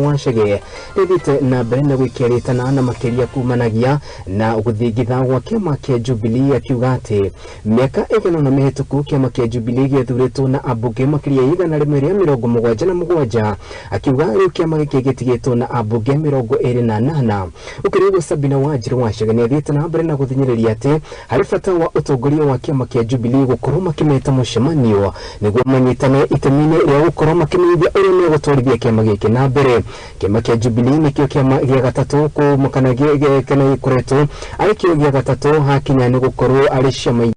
Wachege rĩthite na mbere na gwĩkĩrĩtana na makĩria kumanagia na gũthingitha gwa kĩama kĩa Jubilee, akiuga atĩ mĩaka ĩigana na mĩhĩtũku kĩama kĩa Jubilee gĩathurĩtwo na ambunge makĩria igana rĩmwe rĩa 77, akiuga rĩu kĩama gĩkĩ gĩtigĩtwo na ambunge 28. Ũkĩrĩguo Sabina Wanjiru Wachege nĩathiĩte na mbere na gũthing'ĩrĩria atĩ harĩ bata wa ũtongoria wa kĩama kĩa Jubilee gũkorwo makĩmeta mũcemanio nĩguo manyitane itemi-inĩ rĩa gũkorwo makĩmenyithia ũrĩa megũtwarithia kĩama gĩkĩ na mbere. Kĩama kĩa Jubilee nĩkĩo kĩama gĩa gatatũ kana gĩkoretwo arĩ kĩo gĩa gatatũ hakinya nĩ gũkorwo arĩ ciama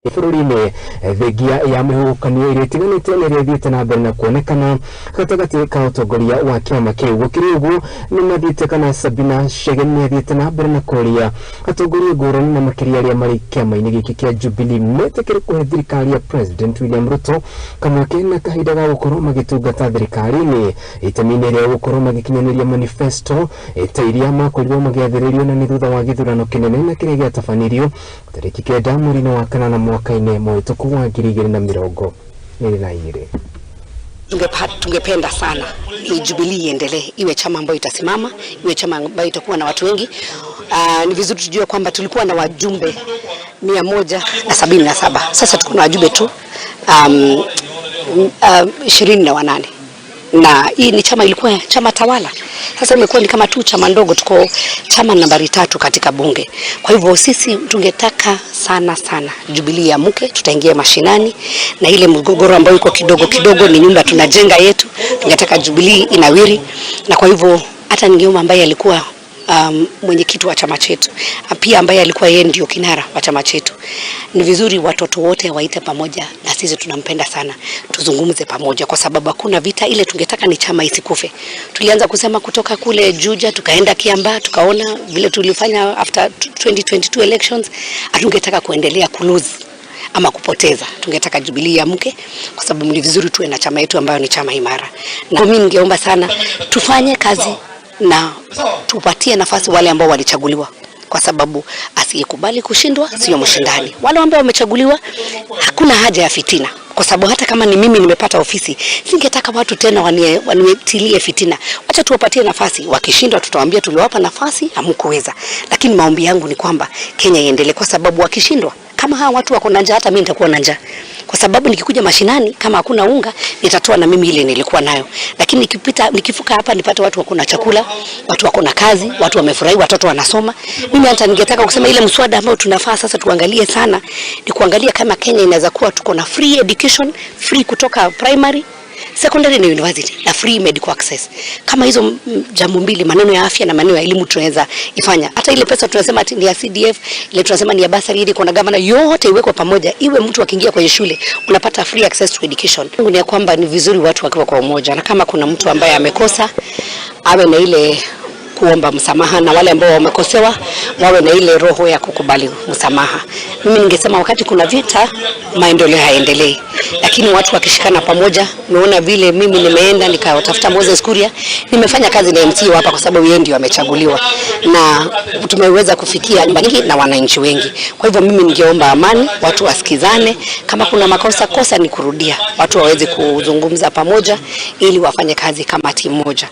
bũrũri-inĩ thengia ya mĩhuhũkanio ĩrĩa ĩtiganĩte nĩ ĩthiĩte na mbere na kuonekana gatagatĩ ka ũtongoria wa kĩama kĩu. Gũkĩrĩ ũguo nĩmathiĩte kana Sabina Wachege nĩathiĩte na mbere na kũria atongoria ngũrani na makĩria arĩa marĩ kĩama-inĩ gĩkĩ kĩa Jubilee metĩkĩre kũhe thirikari ya President William Ruto kamweke na kahinda ga gũkorwo magĩtungata thirikari-inĩ itemi-inĩ rĩa gũkorwo magĩkinyanĩria manifesto ta iria makorirwo magĩathĩrĩrio na nĩ thutha wa gĩthurano kĩnene na kĩrĩa gĩatabanirio tarĩki 9 mweri wa kanana mwaka-inĩ mũhĩtũku wa 2022. Tungependa sana Jubilee iendelee, iwe chama ambayo itasimama, iwe chama ambayo itakuwa na watu wengi. Ni vizuri tujue kwamba tulikuwa na wajumbe 177, sasa tuko na wajumbe tu 28. Na hii ni chama, ilikuwa chama tawala, sasa imekuwa ni kama tu chama ndogo, tuko chama nambari 3 katika bunge. Kwa hivyo sisi tungetaka sana Jubilee yaamke, tutaingia mashinani, na ile mgogoro ambayo iko kidogo ni nyumba tunajenga yetu, tungetaka Jubilee inawiri. Na kwa hivyo hata ningeomba ambaye alikuwa mwenyekiti wa chama chetu, pia ambaye alikuwa yeye ndio kinara wa chama chetu, ni vizuri watoto wote waite pamoja, na sisi tunampenda sana, tuzungumze pamoja, kwa sababu hakuna vita. Ile tungetaka ni chama isikufe. Tulianza kusema kutoka kule Juja tukaenda Kiambaa, tukaona vile tulifanya after 2022 elections, hatungetaka kuendelea kulose ama kupoteza. Tungetaka Jubilee yaamke, kwa sababu ni vizuri tuwe na chama yetu ambayo ni chama imara. Na mimi ningeomba sana tufanye kazi na tupatie nafasi wale ambao walichaguliwa, kwa sababu asiyekubali kushindwa sio mshindani. Wale ambao wamechaguliwa, hakuna haja ya fitina, kwa sababu hata kama ni mimi nimepata ofisi, singetaka watu tena wanietilie fitina. Acha tuwapatie nafasi, wakishindwa tutawaambia tuliwapa nafasi, hamkuweza. Lakini maombi yangu ni kwamba Kenya iendelee, kwa sababu wakishindwa, kama hawa watu wako na njaa, hata mimi nitakuwa na njaa. Kwa sababu nikikuja mashinani kama hakuna unga, nitatoa na mimi ile nilikuwa nayo. Lakini nikifuka hapa nipate watu wako na chakula, watu wako na kazi, watu wamefurahi, watoto wanasoma. Mimi hata ningetaka kusema ile mswada ambao tunafaa sasa tuangalie sana, ni kuangalia kama Kenya inaweza kuwa tuko na free education, free kutoka primary, secondary na university, na free medical access. Kama hizo jambo mbili, maneno ya afya na maneno ya elimu, tunaweza ifanya. Hata ile pesa tunasema ni ya CDF, ile tunasema ni ya basari, ile kuna gavana, yote iwekwe pamoja, iwe mtu akiingia kwenye shule unapata free access to education. Ni ya kwamba ni vizuri watu wakiwa kwa umoja, na kama kuna mtu ambaye amekosa, awe na ile kuomba msamaha, na wale ambao wamekosewa wawe na ile roho ya kukubali msamaha. Mimi ningesema wakati kuna vita, maendeleo haendelei, lakini watu wakishikana pamoja. Naona vile mimi nimeenda nikatafuta Moses Kuria, nimefanya kazi na MCA hapa, kwa sababu yeye ndio amechaguliwa, na tumeweza kufikia nyumba nyingi na wananchi wengi. Kwa hivyo mimi ningeomba amani, watu wasikizane, kama kuna makosa ni kurudia, watu waweze kuzungumza pamoja ili wafanye kazi kama timu moja.